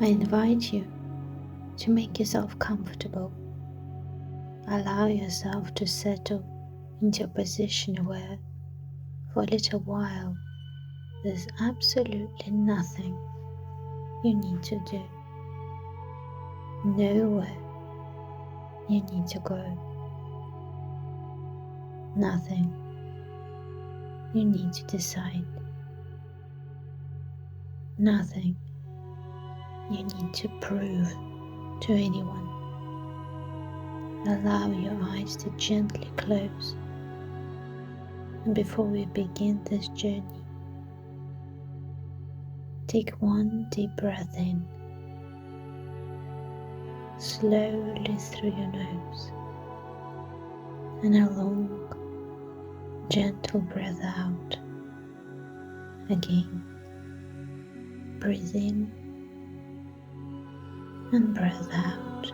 I invite you to make yourself comfortable. Allow yourself to settle into a position where, for a little while, there's absolutely nothing you need to do, nowhere you need to go, nothing you need to decide, nothing you need to prove to anyone. Allow your eyes to gently close, and before we begin this journey, take one deep breath in, slowly through your nose, and a long, gentle breath out. Again, breathe in and breath out.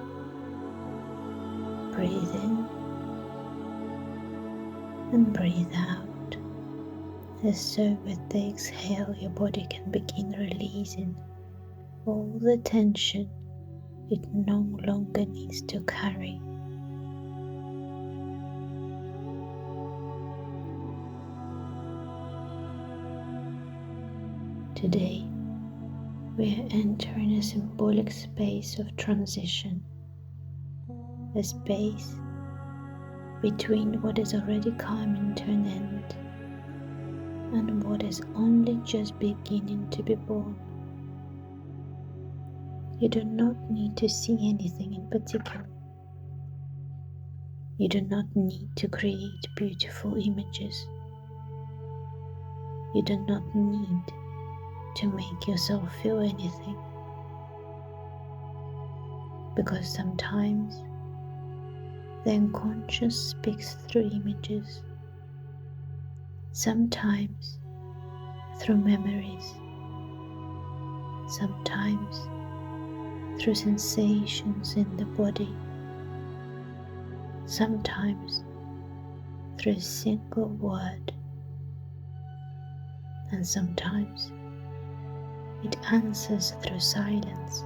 Breathe in and breathe out. And so with the exhale, your body can begin releasing all the tension it no longer needs to carry. Today, we are entering a symbolic space of transition, a space between what is already coming to an end and what is only just beginning to be born. You do not need to see anything in particular. You do not need to create beautiful images. You do not need to make yourself feel anything. Because sometimes the unconscious speaks through images, sometimes through memories, sometimes through sensations in the body, sometimes through a single word, and sometimes it answers through silence.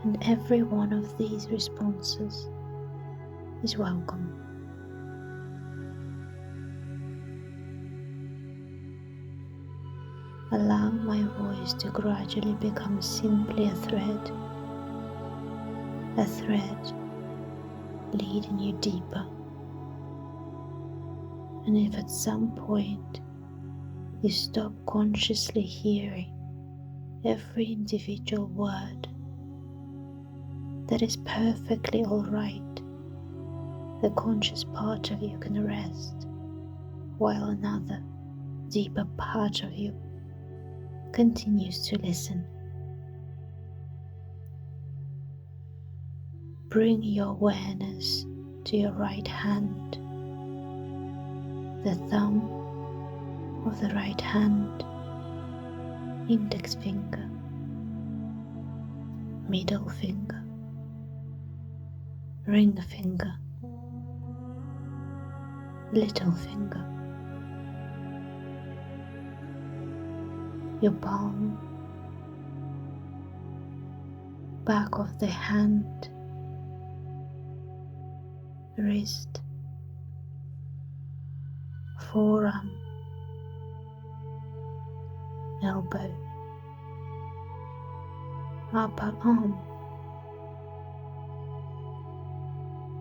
And every one of these responses is welcome. Allow my voice to gradually become simply a thread leading you deeper. And if at some point you stop consciously hearing every individual word, that is perfectly all right. The conscious part of you can rest, while another, deeper part of you continues to listen. Bring your awareness to your right hand, the thumb of the right hand, index finger, middle finger, ring finger, little finger, your palm, back of the hand, wrist, forearm, elbow, upper arm,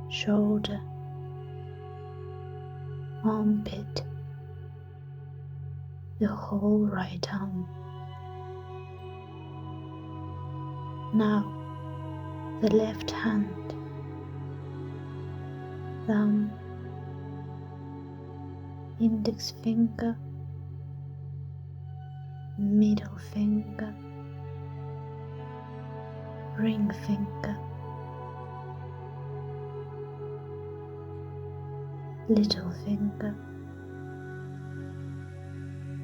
shoulder, armpit, the whole right arm. Now the left hand, thumb, index finger, middle finger, ring finger, little finger,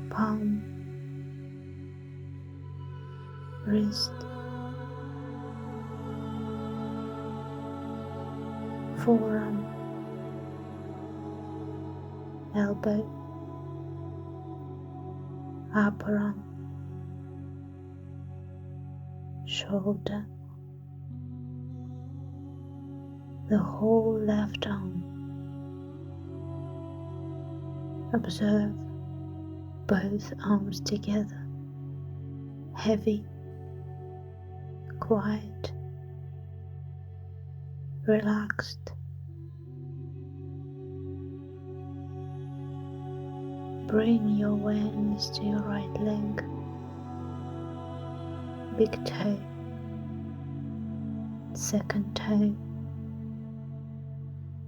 palm, wrist, forearm, elbow, upper arm, shoulder, the whole left arm. Observe both arms together, heavy, quiet, relaxed. Bring your awareness to your right leg, big toe, second toe,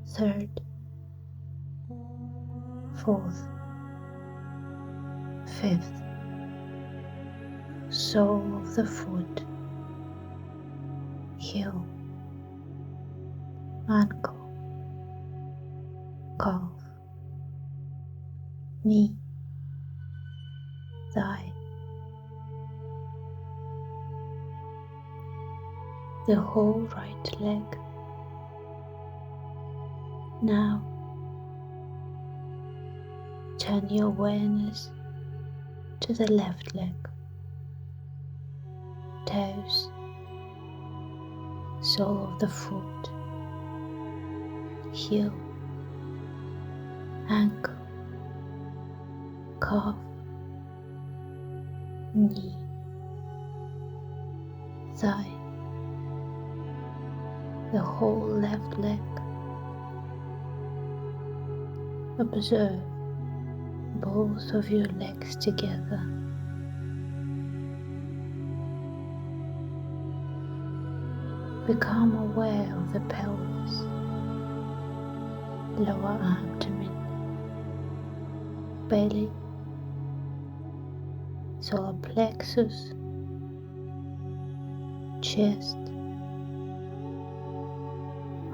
third, fourth, fifth, sole of the foot, heel, ankle, calf, knee, thigh, the whole right leg. Now turn your awareness to the left leg, toes, sole of the foot, heel, ankle, calf, knee, thigh, the whole left leg. Observe both of your legs together. Become aware of the pelvis, lower abdomen, belly, solar plexus, chest,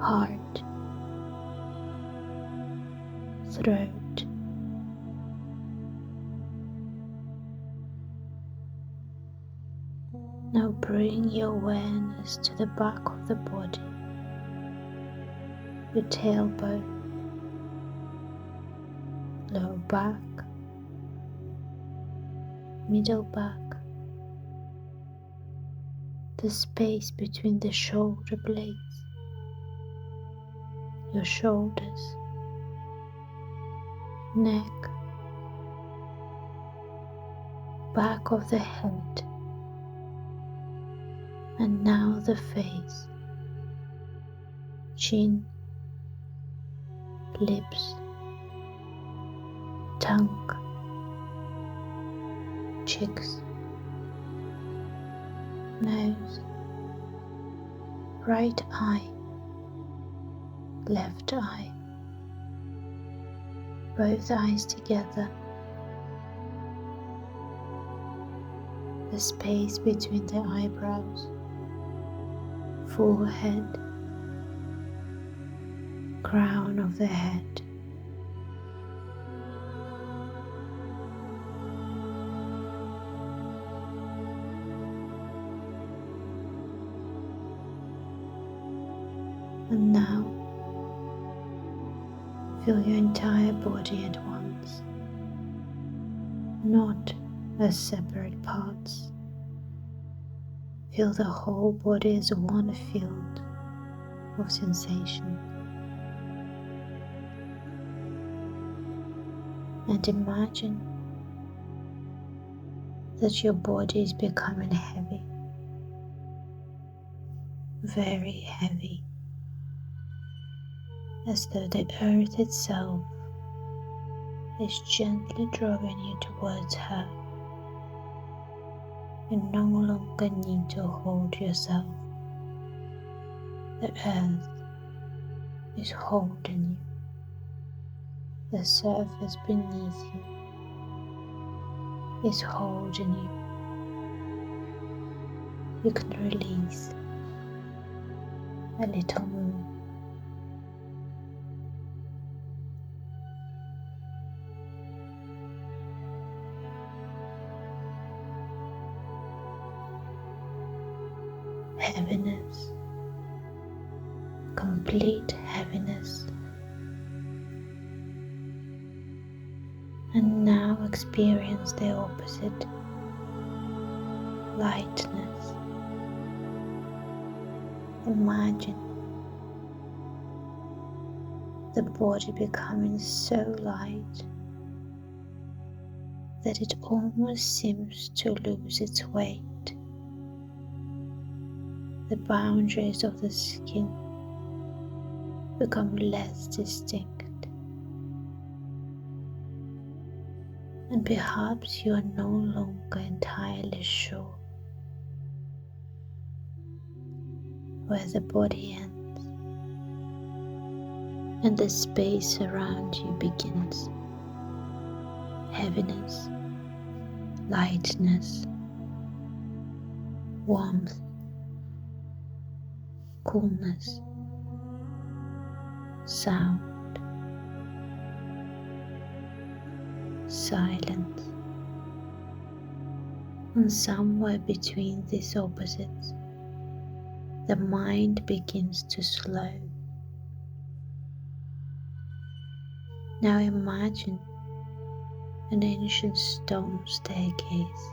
heart, throat. Now bring your awareness to the back of the body, your tailbone, lower back, middle back, the space between the shoulder blades, your shoulders, neck, back of the head, and now the face, chin, lips, tongue, cheeks, nose, right eye, left eye, both eyes together, the space between the eyebrows, forehead, crown of the head. And now feel your entire body at once, not as separate parts. Feel the whole body as one field of sensation. And imagine that your body is becoming heavy, very heavy, as though the earth itself is gently drawing you towards her. You no longer need to hold yourself. The earth is holding you. The surface beneath you is holding you. You can release a little more. Heaviness, complete heaviness. And now experience the opposite, lightness, Imagine the body becoming so light that it almost seems to lose its weight. The boundaries of the skin become less distinct, and perhaps you are no longer entirely sure where the body ends and the space around you begins. Heaviness, lightness, warmth, coolness, sound, silence, and somewhere between these opposites, the mind begins to slow. Now imagine an ancient stone staircase.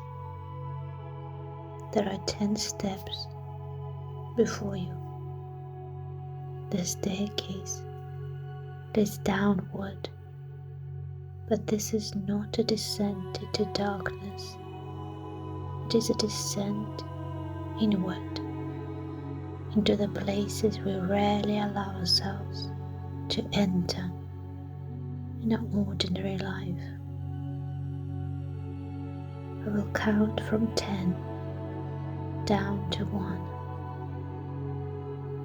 There are 10 steps before you. The staircase leads downward, but this is not a descent into darkness. It is a descent inward, into the places we rarely allow ourselves to enter in our ordinary life. I will count from 10 down to 1,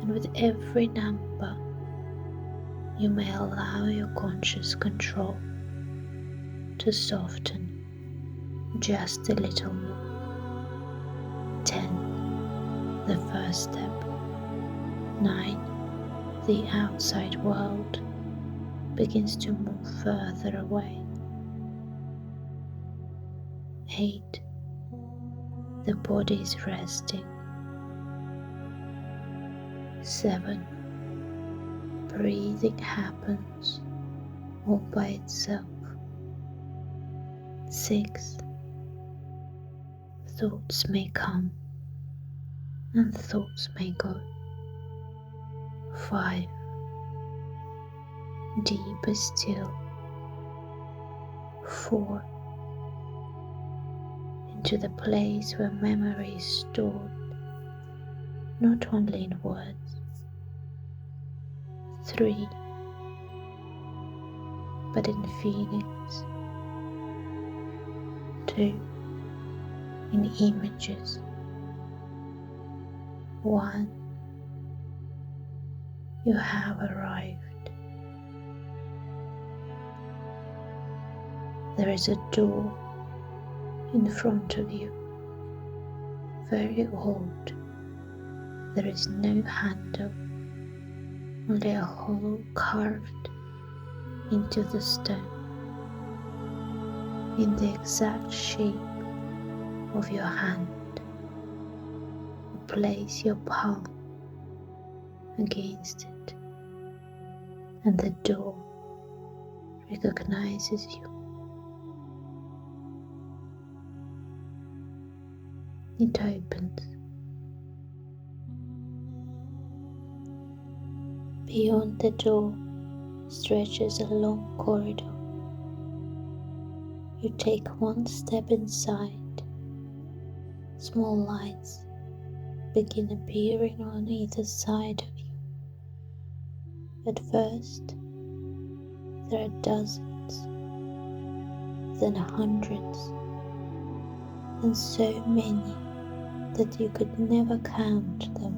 and with every number you may allow your conscious control to soften just a little more. 10, the first step. 9, the outside world begins to move further away. 8, the body is resting. 7, breathing happens all by itself. 6, thoughts may come and thoughts may go. 5, deeper still. 4, into the place where memory is stored, not only in words. 3, but in feelings. 2, in images. 1, you have arrived. There is a door in front of you, very old. There is no handle, only a hole carved into the stone in the exact shape of your hand. You place your palm against it, and the door recognizes you. It opens. Beyond the door stretches a long corridor. You take one step inside. Small lights begin appearing on either side of you. At first, there are dozens, then hundreds, and so many that you could never count them.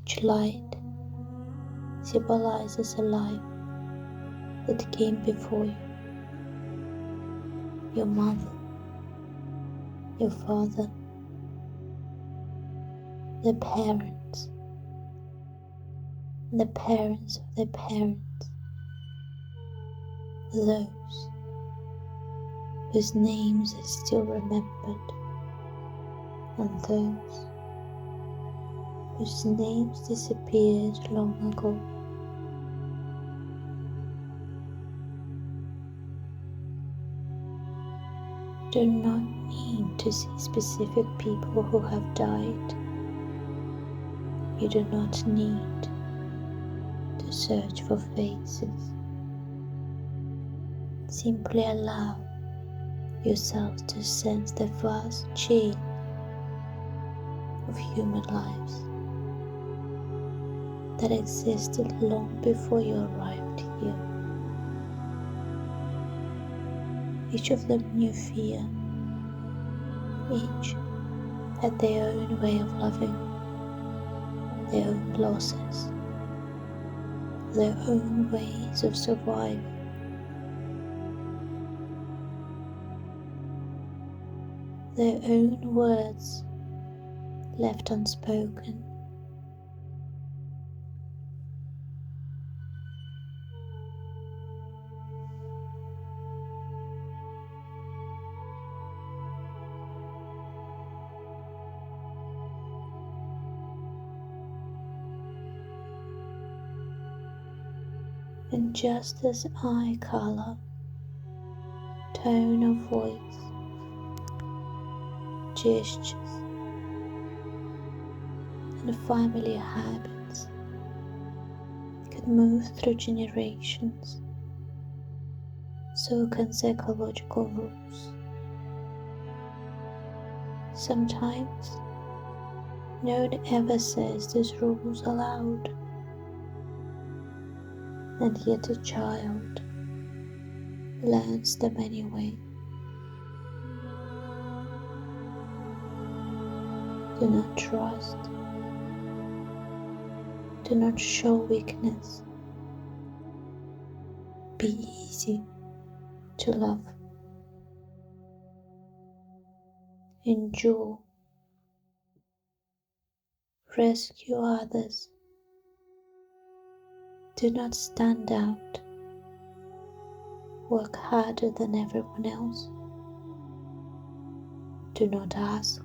Each light symbolizes a life that came before you. Your mother, your father, their parents, and the parents of their parents, those whose names are still remembered, and those whose names disappeared long ago. do not need to see specific people who have died. You do not need to search for faces. Simply allow yourself to sense the vast chain of human lives that existed long before you arrived here. Each of them knew fear. Each had their own way of loving, their own losses, their own ways of surviving. Their own words left unspoken. And just as eye color, tone of voice, gestures, and family habits can move through generations, so can psychological rules. Sometimes no one ever says these rules aloud, and yet a child learns them anyway. Do not trust. Do not show weakness. Be easy to love. Endure. Rescue others. Do not stand out. Work harder than everyone else. Do not ask.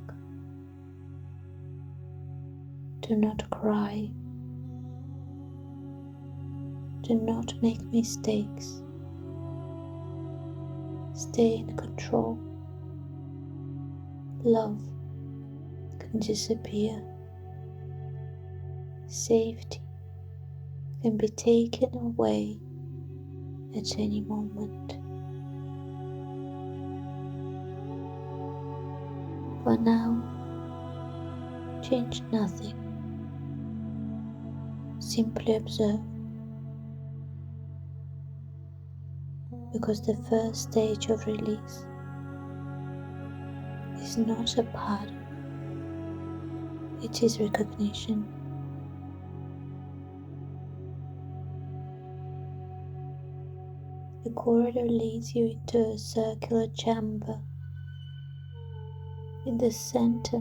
Do not cry. Do not make mistakes. Stay in control. Love can disappear. Safety can be taken away at any moment. For now, change nothing. Simply observe. Because the first stage of release is not a pattern, it is recognition. The corridor leads you into a circular chamber. In the center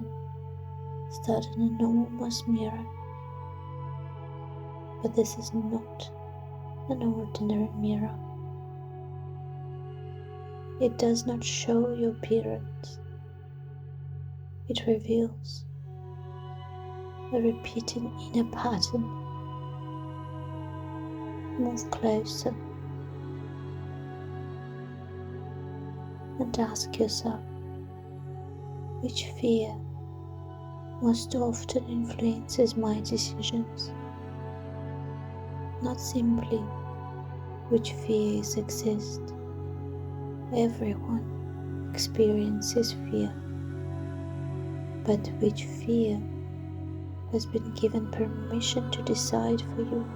stands an enormous mirror, but this is not an ordinary mirror. It does not show your appearance. It reveals a repeating inner pattern. Move closer and ask yourself, which fear most often influences my decisions? Not simply which fears exist. Everyone experiences fear, but which fear has been given permission to decide for you?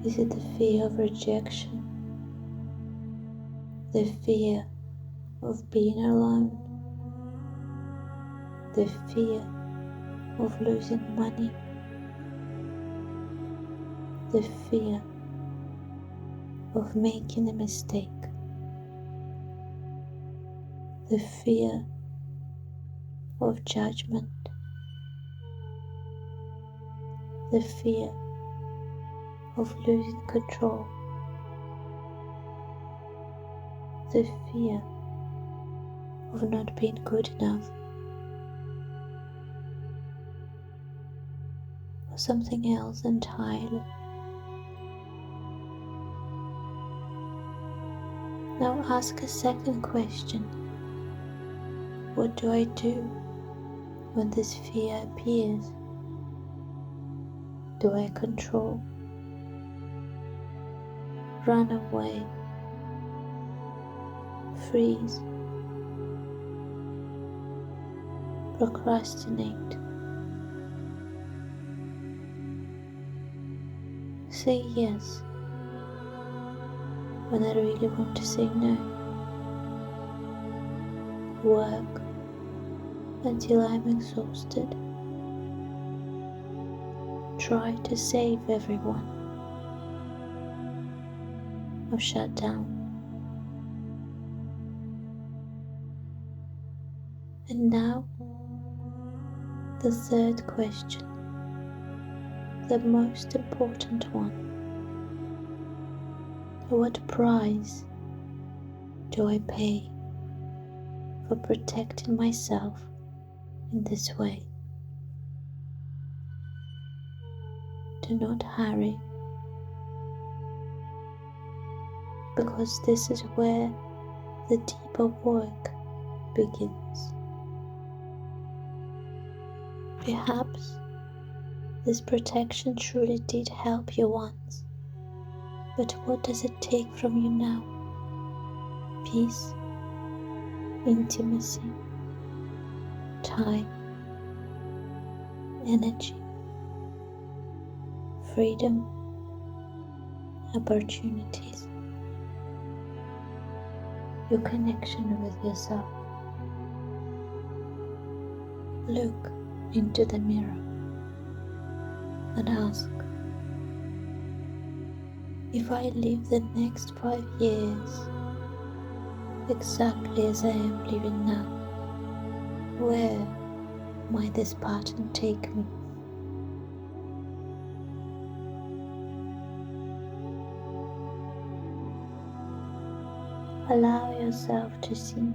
Is it the fear of rejection? The fear of being alone? The fear of losing money? The fear of making a mistake? The fear of judgment? The fear of losing control? the fear of not being good enough, or something else entirely. Now ask a second question. What do I do when this fear appears? Do I control? Run away? Freeze? Procrastinate? Say yes when I really want to say no. Work until I'm exhausted. Try to save everyone. Or shut down. And now, the third question, the most important one. What price do I pay for protecting myself in this way? Do not hurry, because this is where the deeper work begins. Perhaps this protection truly did help you once, but what does it take from you now? Peace, intimacy, time, energy, freedom, opportunities, your connection with yourself. Look into the mirror and ask, if I live the next 5 years exactly as I am living now, where might this pattern take me? Allow yourself to see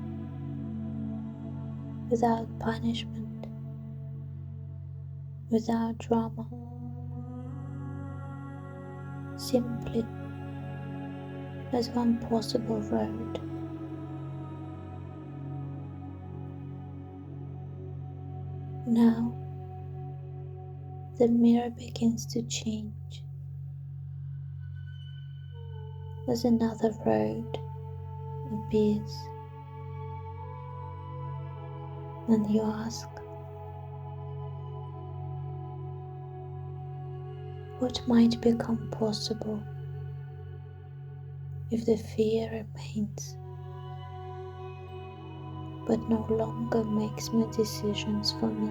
without punishment, without drama, simply as one possible road. Now, the mirror begins to change as another road appears, and you ask, what might become possible if the fear remains, but no longer makes my decisions for me?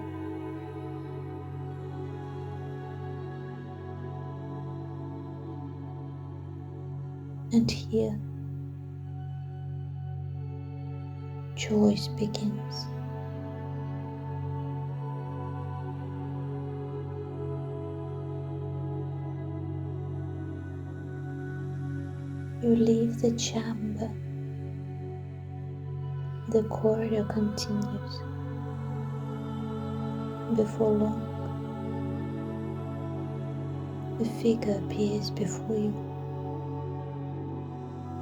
And here, choice begins. You leave the chamber. The corridor continues. Before long, a figure appears before you.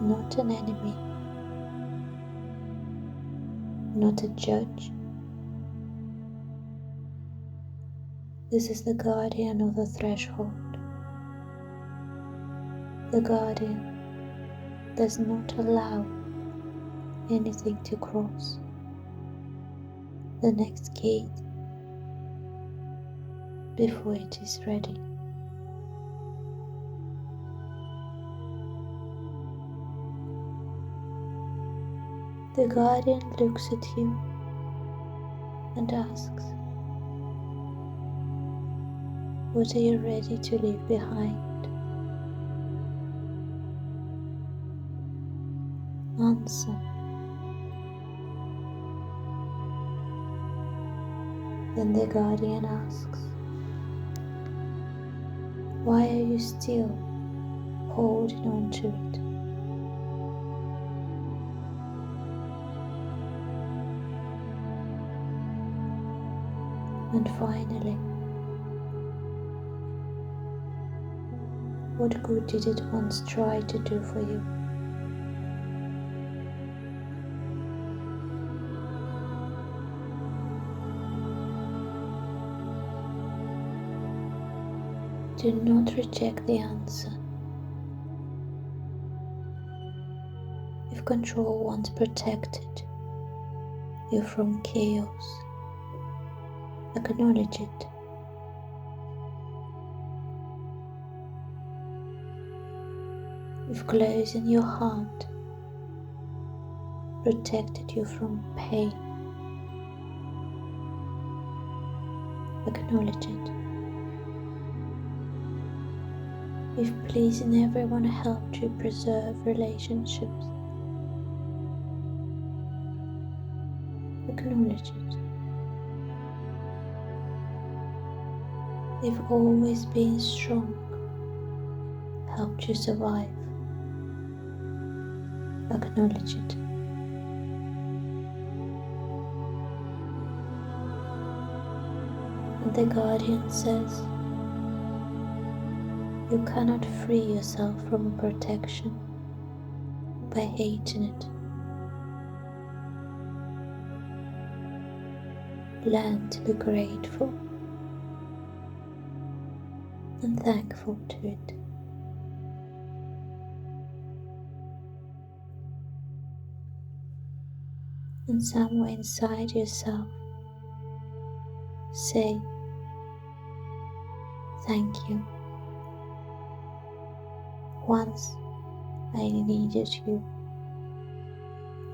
Not an enemy, not a judge. This is the guardian of the threshold. The guardian does not allow anything to cross the next gate before it is ready. The guardian looks at you and asks, what are you ready to leave behind? Answer. Then the guardian asks, why are you still holding on to it? And finally, what good did it once try to do for you? Do not reject the answer. If control once protected you from chaos, acknowledge it. If closing your heart protected you from pain, acknowledge it. If pleasing everyone helped you preserve relationships, acknowledge it. If always being strong helped you survive, acknowledge it. And the guardian says, you cannot free yourself from a protection by hating it. Learn to be grateful and thankful to it. And somewhere inside yourself, say, thank you. Once I needed you.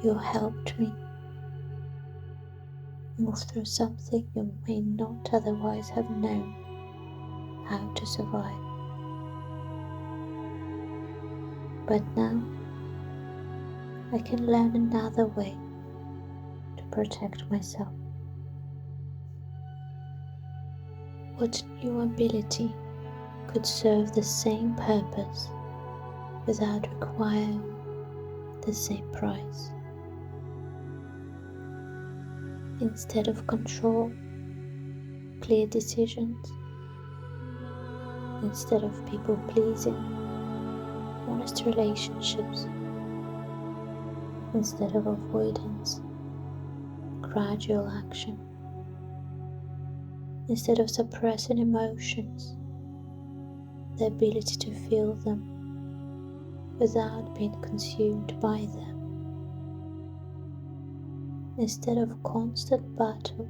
You helped me move through something you may not otherwise have known how to survive. But now I can learn another way to protect myself. What new ability could serve the same purpose without requiring the same price? Instead of control, clear decisions. Instead of people pleasing, honest relationships. Instead of avoidance, gradual action. Instead of suppressing emotions, the ability to feel them without being consumed by them. Instead of constant battle,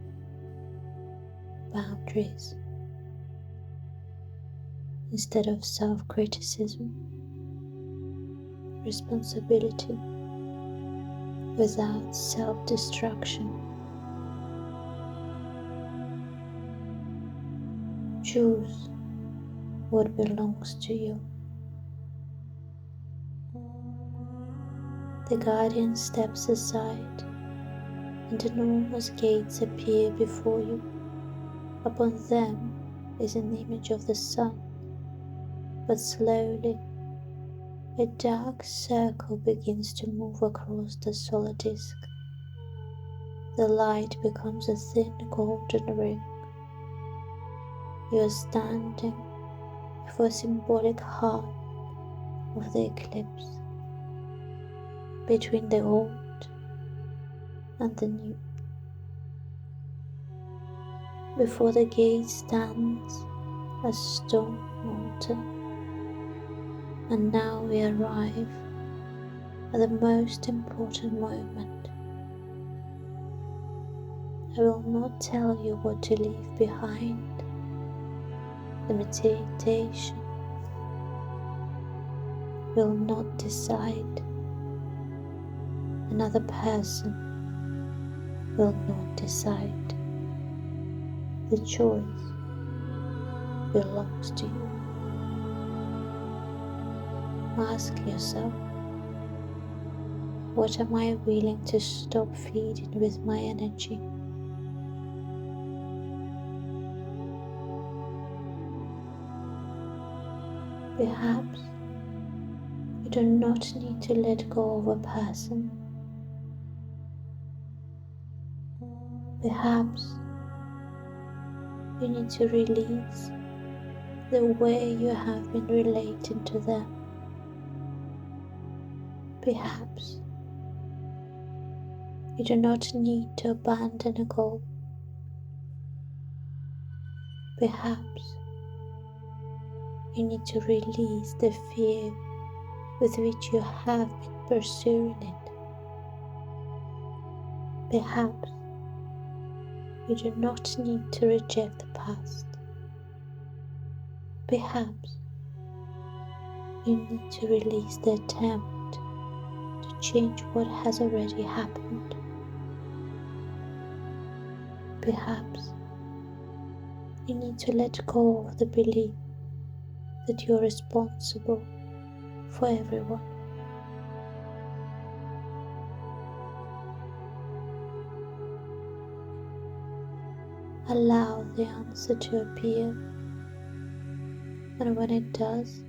boundaries. Instead of self-criticism, responsibility without self-destruction. Choose what belongs to you. The guardian steps aside and enormous gates appear before you. Upon them is an image of the sun, but slowly a dark circle begins to move across the solar disk. The light becomes a thin golden ring. You are standing before a symbolic heart of the eclipse, between the old and the new. Before the gate stands a stone altar, and now we arrive at the most important moment. I will not tell you what to leave behind. The meditation will not decide. Another person will not decide. The choice belongs to you. Ask yourself, what am I willing to stop feeding with my energy? Perhaps you do not need to let go of a person. Perhaps you need to release the way you have been relating to them. Perhaps you do not need to abandon a goal. Perhaps you need to release the fear with which you have been pursuing it. Perhaps you do not need to reject the past. Perhaps you need to release the attempt to change what has already happened. Perhaps you need to let go of the belief that you are responsible for everyone. Allow the answer to appear, and when it does,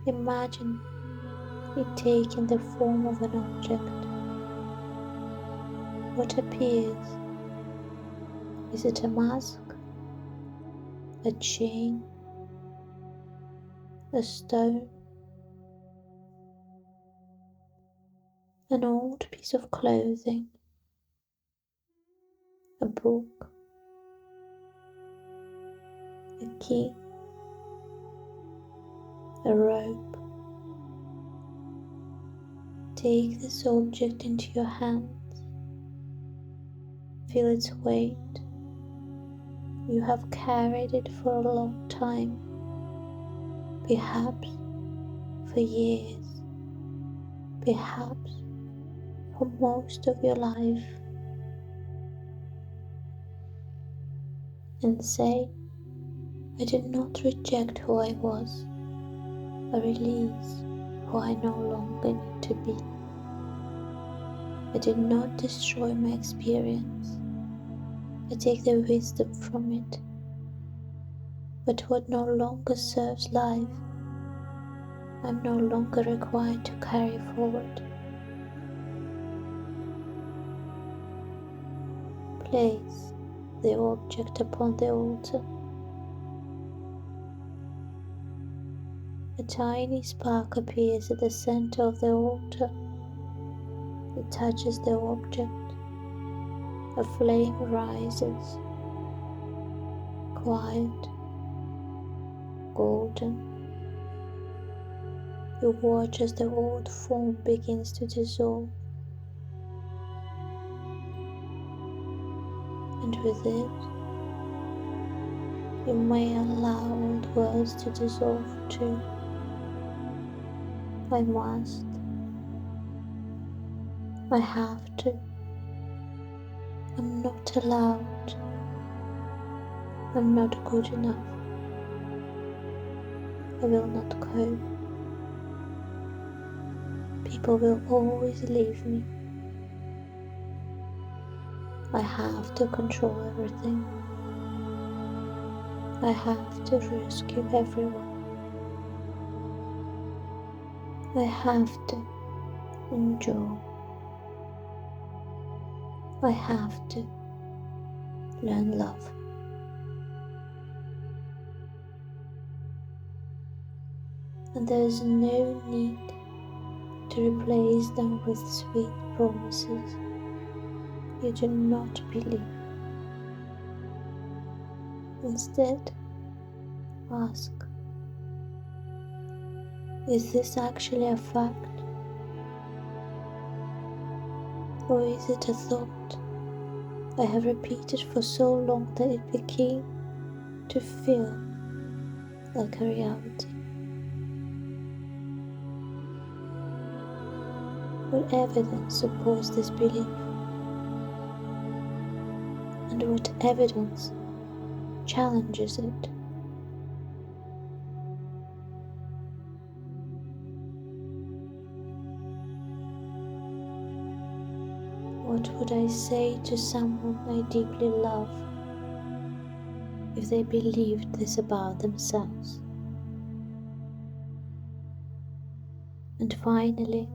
imagine it taking the form of an object. What appears? Is it a mask, a chain, a stone, an old piece of clothing, a book, a key, a rope? Take this object into your hands. Feel its weight. You have carried it for a long time, perhaps for years, perhaps for most of your life, and say, I did not reject who I was. I release who I no longer need to be. I did not destroy my experience. I take the wisdom from it. But what no longer serves life, I'm no longer required to carry forward. Place the object upon the altar. A tiny spark appears at the center of the altar. It touches the object. A flame rises, quiet, golden. You watch as the old form begins to dissolve, and with it, you may allow old words to dissolve too. I must. I have to. I'm not allowed. I'm not good enough. I will not cope. People will always leave me. I have to control everything. I have to rescue everyone. I have to endure. I have to learn love. And there is no need to replace them with sweet promises you do not believe. Instead, ask, is this actually a fact? Or is it a thought I have repeated for so long that it became to feel like a reality? What evidence supports this belief? And what evidence challenges it? What would I say to someone I deeply love if they believed this about themselves? And finally,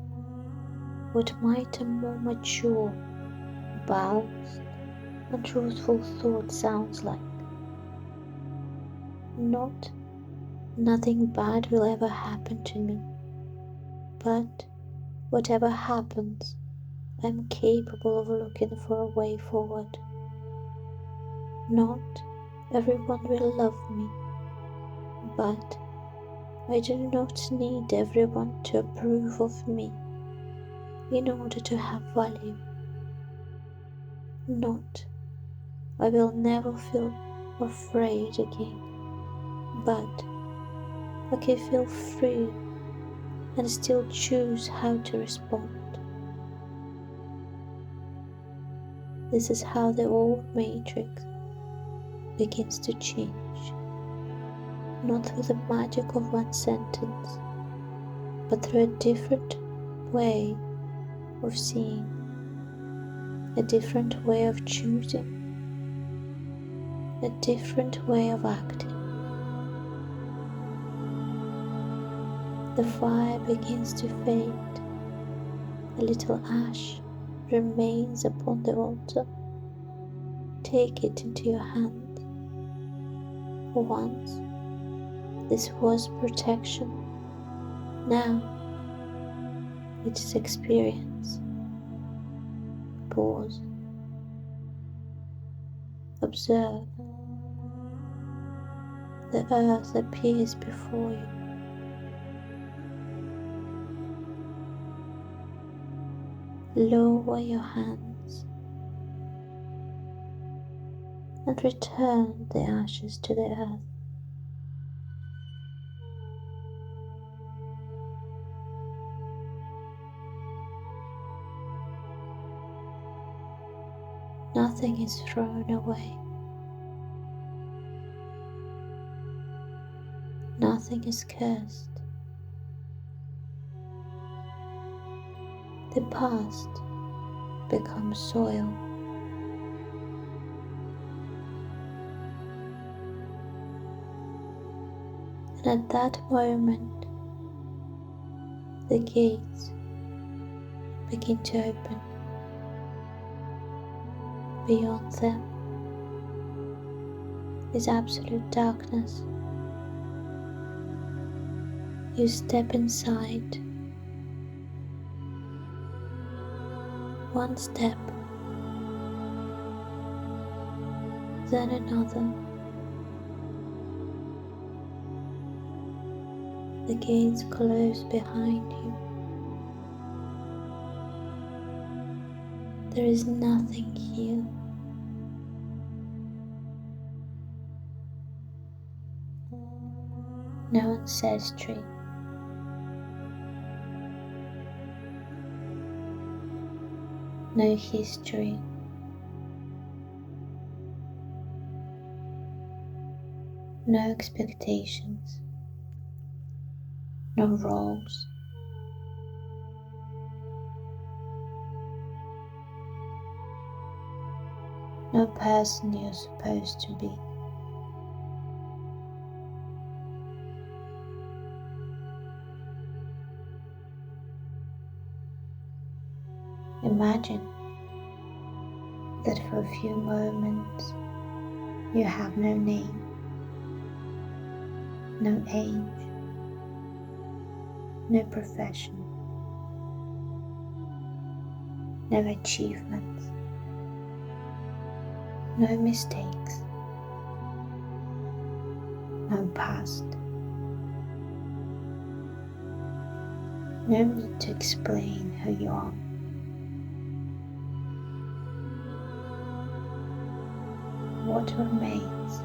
what might a more mature, balanced, and truthful thought sounds like? Nothing bad will ever happen to me, but whatever happens, I'm capable of looking for a way forward. Not everyone will love me, but I do not need everyone to approve of me in order to have value. Not I will never feel afraid again, but I can feel free and still choose how to respond. This is how the old matrix begins to change, not through the magic of one sentence, but through a different way of seeing, a different way of choosing, a different way of acting. The fire begins to fade. A little ash remains upon the altar. Take it into your hand. Once, this was protection. Now, it is experience. Pause. Observe. The earth appears before you. Lower your hands and return the ashes to the earth. Nothing is thrown away. Nothing is cursed. The past becomes soil. And at that moment, the gates begin to open. Beyond them is absolute darkness. You step inside. One step, then another. The gates close behind you. There is nothing here. No ancestry. No history. No expectations. No roles. No person you're supposed to be. Imagine that for a few moments you have no name, no age, no profession, no achievements, no mistakes, no past. No need to explain who you are. What remains?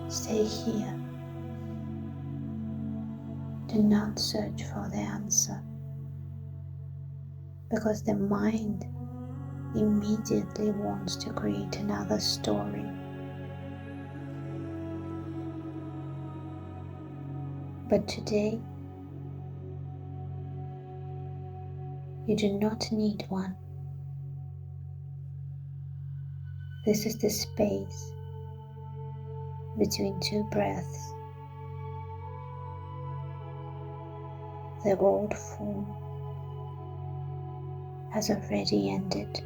Stay here. Do not search for the answer, because the mind immediately wants to create another story. But today, you do not need one. This is the space between two breaths. The old form has already ended.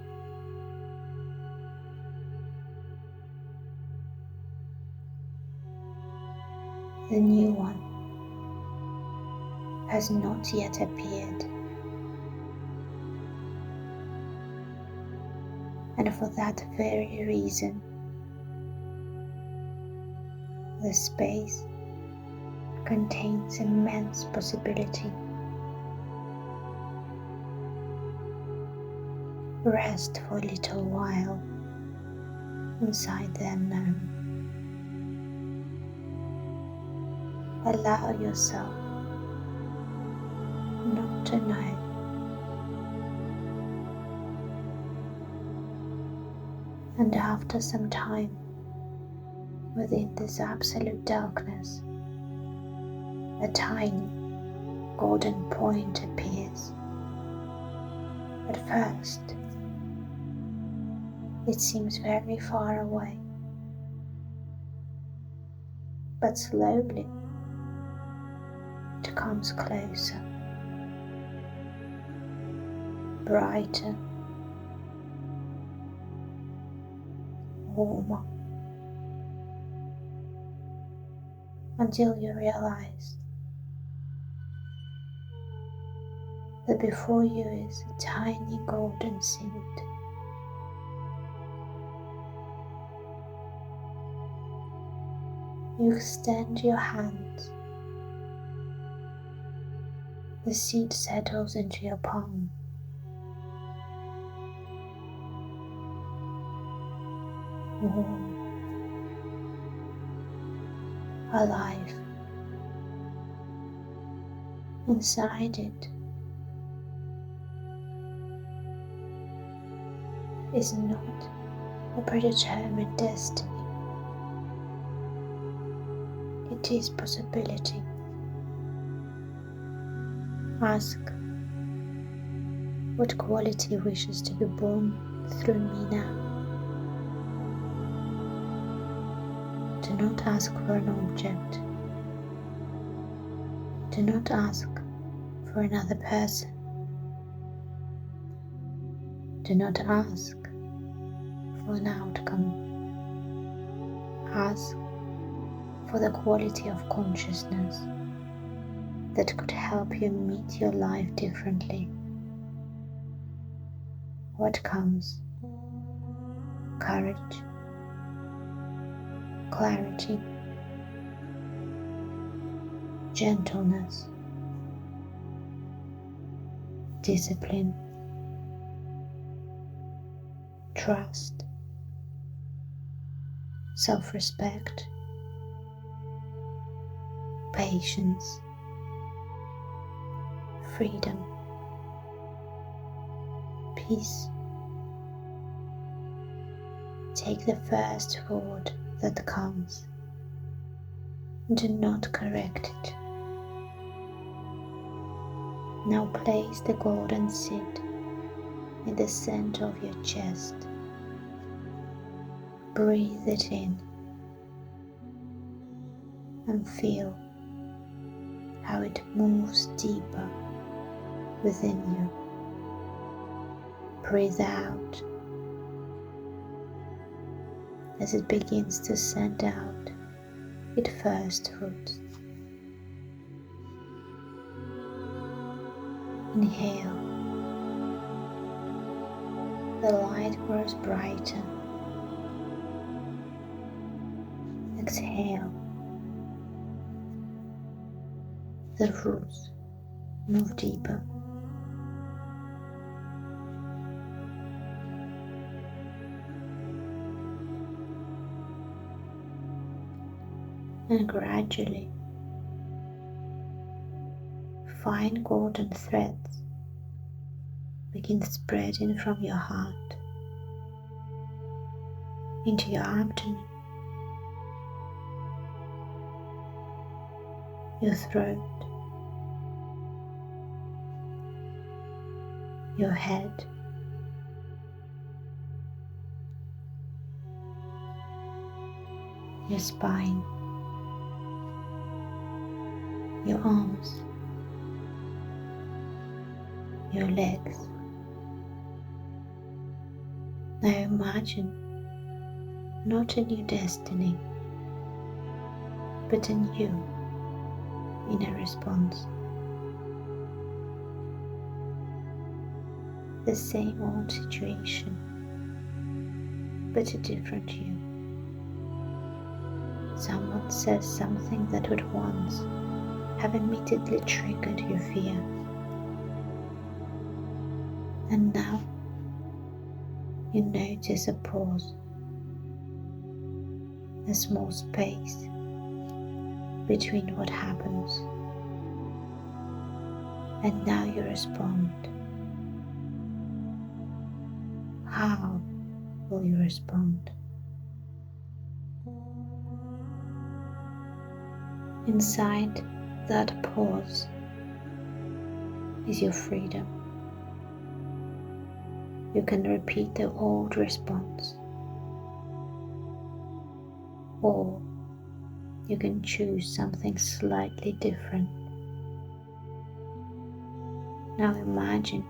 The new one has not yet appeared, and for that very reason, the space contains immense possibility. Rest for a little while inside the unknown. Allow yourself not to know. And after some time within this absolute darkness, a tiny golden point appears. At first, it seems very far away, but slowly it comes closer, brighter, warmer, until you realize that before you is a tiny golden seed. You extend your hands. The seed settles into your palm. Warm, alive. Inside it is not a predetermined destiny. It is possibility. Ask, what quality wishes to be born through me now? Do not ask for an object. Do not ask for another person. Do not ask for an outcome. Ask for the quality of consciousness that could help you meet your life differently. What comes? Courage, clarity, gentleness, discipline, trust, self-respect, patience, freedom, peace. Take the first thought that comes. Do not correct it. Now place the golden seed in the center of your chest. Breathe it in and feel how it moves deeper within you. Breathe out as it begins to send out its first roots. Inhale. The light grows brighter. Exhale. The roots move deeper. And gradually, fine golden threads begin spreading from your heart into your abdomen, your throat, your head, your spine, your arms, your legs. Now imagine not a new destiny, but a new inner response. The same old situation, but a different you. Someone says something that would once have immediately triggered your fear. And now you notice a pause, a small space between what happens, and now you respond. How will you respond? Inside that pause is your freedom. You can repeat the old response, or you can choose something slightly different. Now imagine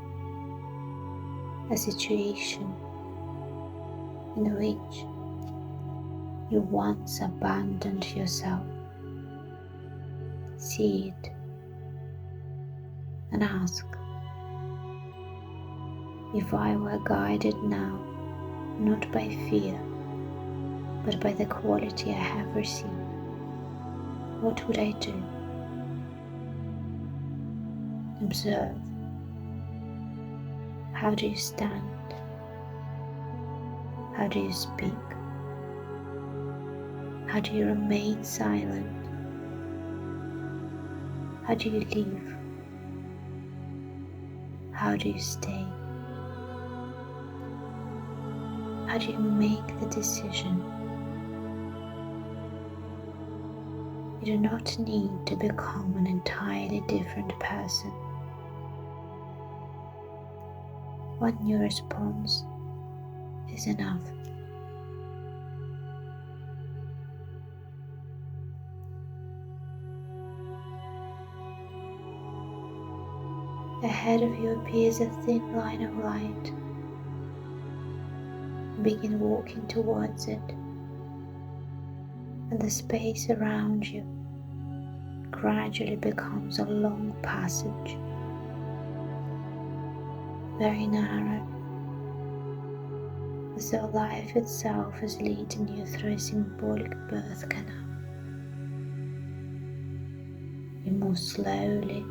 a situation in which you once abandoned yourself. See it and ask, if I were guided now, not by fear, but by the quality I have received, what would I do? Observe. How do you stand? How do you speak? How do you remain silent? How do you leave? How do you stay? How do you make the decision? You do not need to become an entirely different person. One new response is enough. Ahead of you appears a thin line of light. Begin walking towards it, and the space around you gradually becomes a long passage, very narrow, as though life itself is leading you through a symbolic birth canal. You move slowly,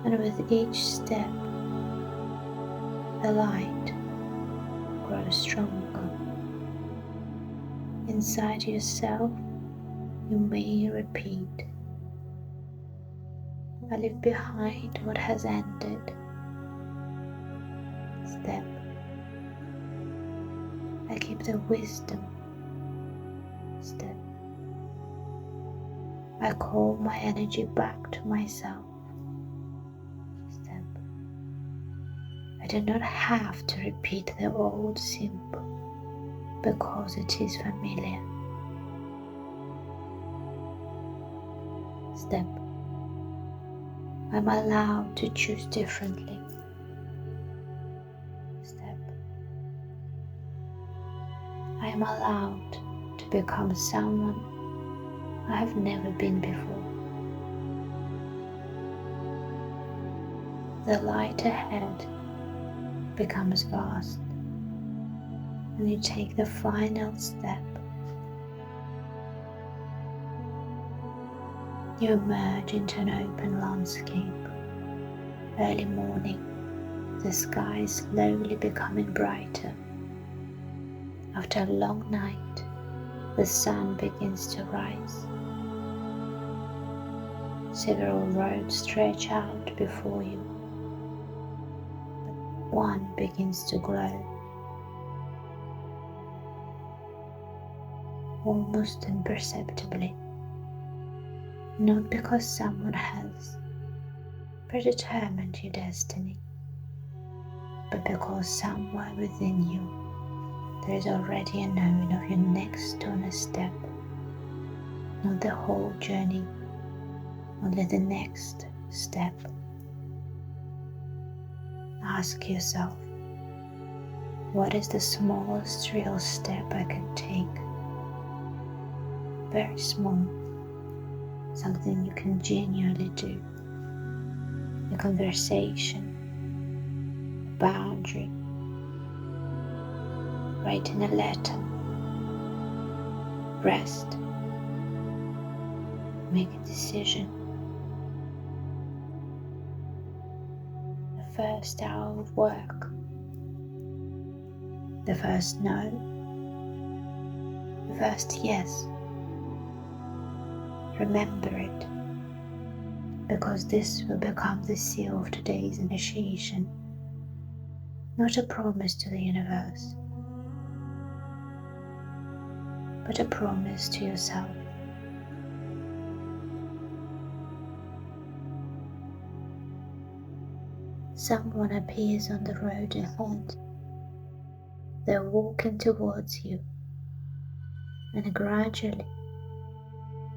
and with each step, the light grows stronger. Inside yourself, you may repeat, I leave behind what has ended. Step. I keep the wisdom. Step. I call my energy back to myself. Step. I do not have to repeat the old symbol because it is familiar. Step. I'm allowed to choose differently. Step. I am allowed to become someone I have never been before. The light ahead becomes vast, and you take the final step. You emerge into an open landscape. Early morning, the sky is slowly becoming brighter. After a long night, the sun begins to rise. Several roads stretch out before you, but one begins to glow, almost imperceptibly. Not because someone has predetermined your destiny, but because somewhere within you there is already a knowing of your next honest step. Not the whole journey, only the next step. Ask yourself, what is the smallest real step I can take? Very small, something you can genuinely do. A conversation, a boundary, writing a letter, rest, make a decision. The first hour of work, the first no, the first yes. Remember it, because this will become the seal of today's initiation, not a promise to the universe, but a promise to yourself. Someone appears on the road ahead. They're walking towards you, and gradually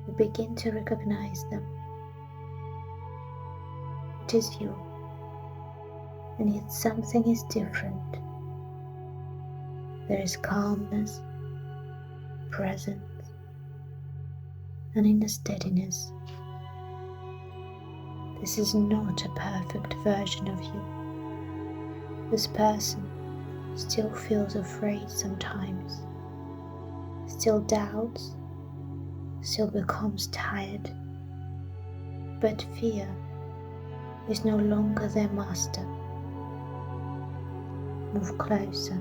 you begin to recognize them. It is you, and yet something is different. There is calmness, presence, and inner steadiness. This is not a perfect version of you. This person still feels afraid sometimes, still doubts, still becomes tired, but fear is no longer their master. Move closer,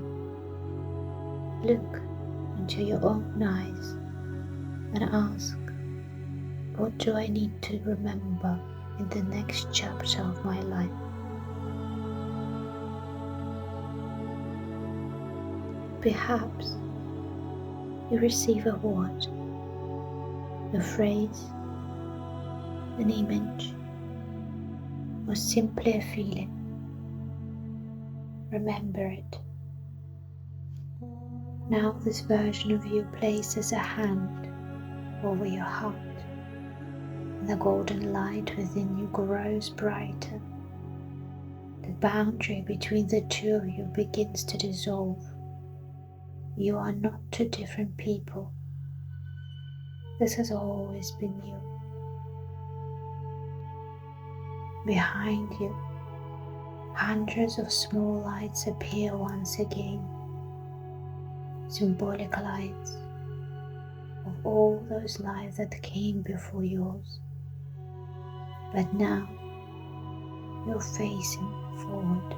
look into your own eyes and ask, what do I need to remember in the next chapter of my life? Perhaps you receive a word, a phrase, an image, or simply a feeling. Remember it. Now this version of you places a hand over your heart, and the golden light within you grows brighter. The boundary between the two of you begins to dissolve. You are not two different people. This has always been you. Behind you, hundreds of small lights appear once again, symbolic lights of all those lives that came before yours. But now, you're facing forward.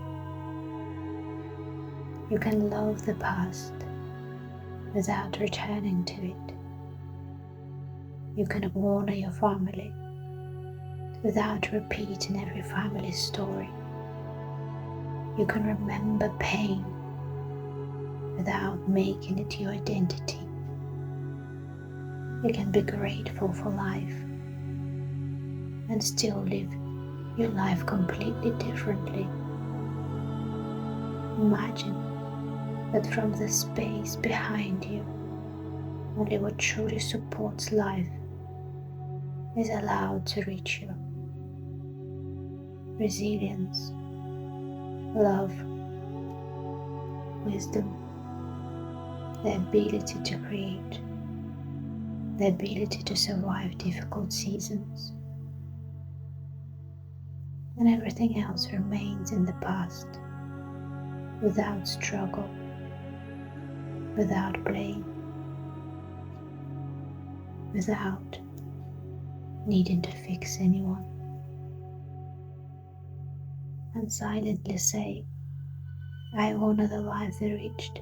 You can love the past without returning to it. You can honor your family without repeating every family story. You can remember pain without making it your identity. You can be grateful for life and still live your life completely differently. Imagine that from the space behind you, only what truly supports life is allowed to reach you. Resilience, love, wisdom, the ability to create, the ability to survive difficult seasons. And everything else remains in the past, without struggle, without blame, without needing to fix anyone. And silently say, I honor the lives they reached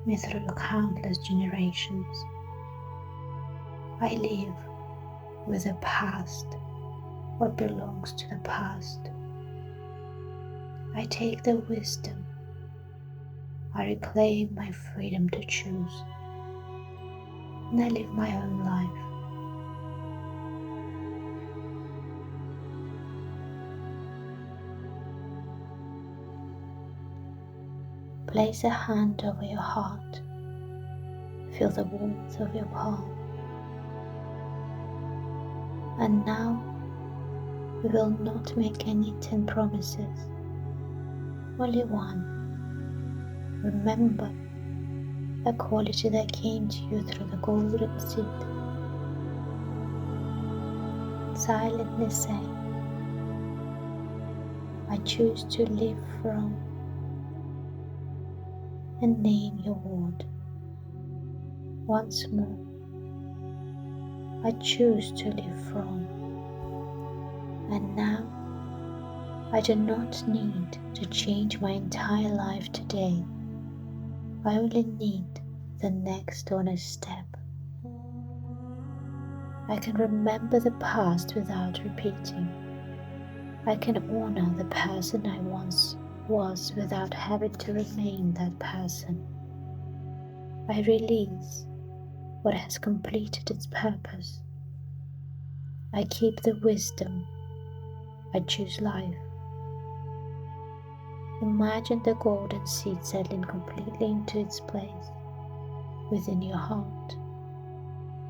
me through countless generations. I live with the past, what belongs to the past. I take the wisdom. I reclaim my freedom to choose. And I live my own life. Place a hand over your heart. Feel the warmth of your palm. And now we will not make any 10 promises. only one. Remember a quality that came to you through the golden seed. Silently say, I choose to live from, and name your word. Once more, I choose to live from, and now I do not need to change my entire life today. I only need the next honest step. I can remember the past without repeating. I can honor the person I once was without having to remain that person. I release what has completed its purpose. I keep the wisdom. I choose life. Imagine the golden seed settling completely into its place within your heart.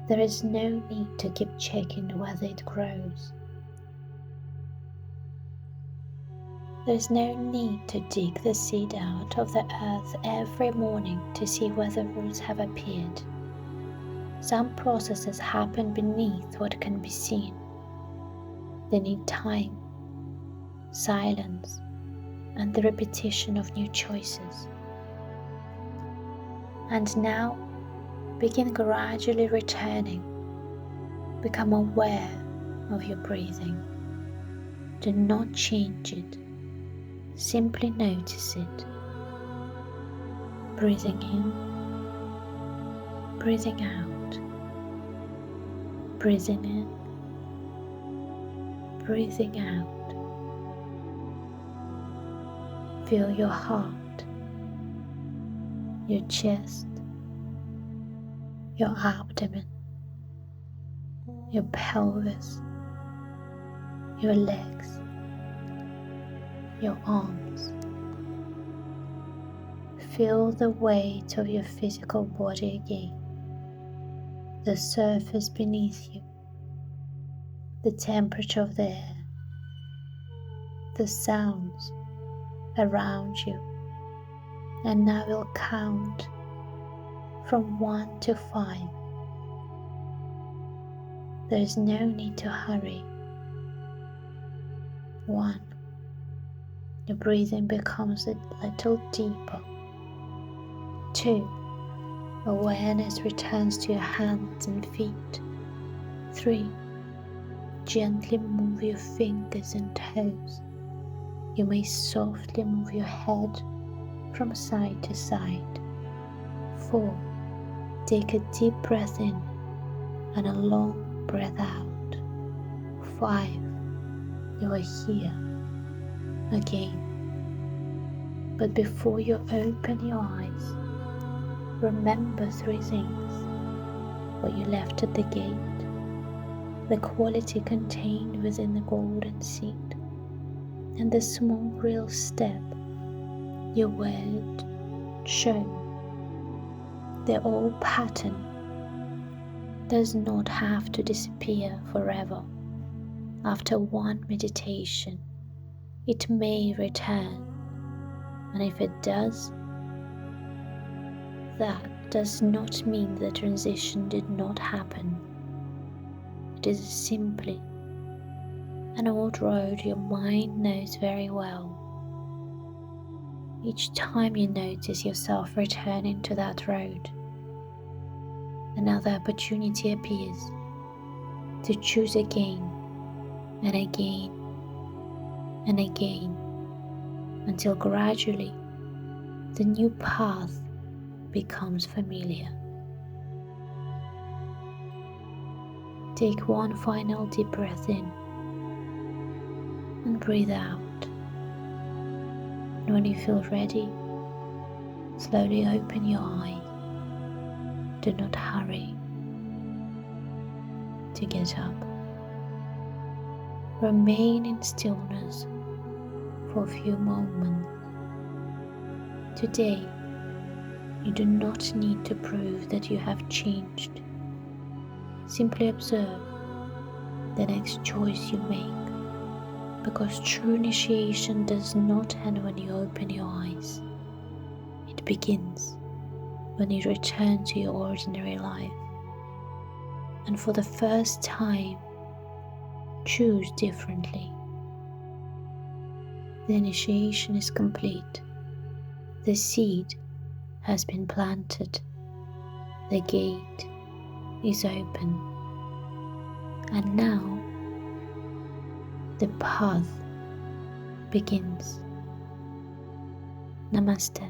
There is no need to keep checking whether it grows. There is no need to dig the seed out of the earth every morning to see whether roots have appeared. Some processes happen beneath what can be seen. They need time, silence, and the repetition of new choices. And now, begin gradually returning. Become aware of your breathing. Do not change it. Simply notice it. Breathing in, breathing out. Breathing in, breathing out. Feel your heart, your chest, your abdomen, your pelvis, your legs, your arms. Feel the weight of your physical body again, the surface beneath you, the temperature of the air, the sounds around you. And now we'll count from 1 to 5. There is no need to hurry. 1. Your breathing becomes a little deeper. 2. Awareness returns to your hands and feet. 3. Gently move your fingers and toes. You may softly move your head from side to side. 4. Take a deep breath in and a long breath out. 5. You are here again. But before you open your eyes, remember 3 things. What you left at the gate, the quality contained within the golden seed, and the small real step your word shown. The old pattern does not have to disappear forever. After one meditation, it may return, and if it does, that does not mean the transition did not happen. It is simply an old road your mind knows very well. Each time you notice yourself returning to that road, another opportunity appears to choose again and again and again, until gradually the new path becomes familiar. Take one final deep breath in and breathe out. And when you feel ready, slowly open your eyes. Do not hurry to get up. Remain in stillness for a few moments. Today, you do not need to prove that you have changed. Simply observe the next choice you make. because true initiation does not end when you open your eyes. It begins when you return to your ordinary life, and for the first time, choose differently. The initiation is complete. The seed has been planted. The gate is open. And now, the path begins. Namaste.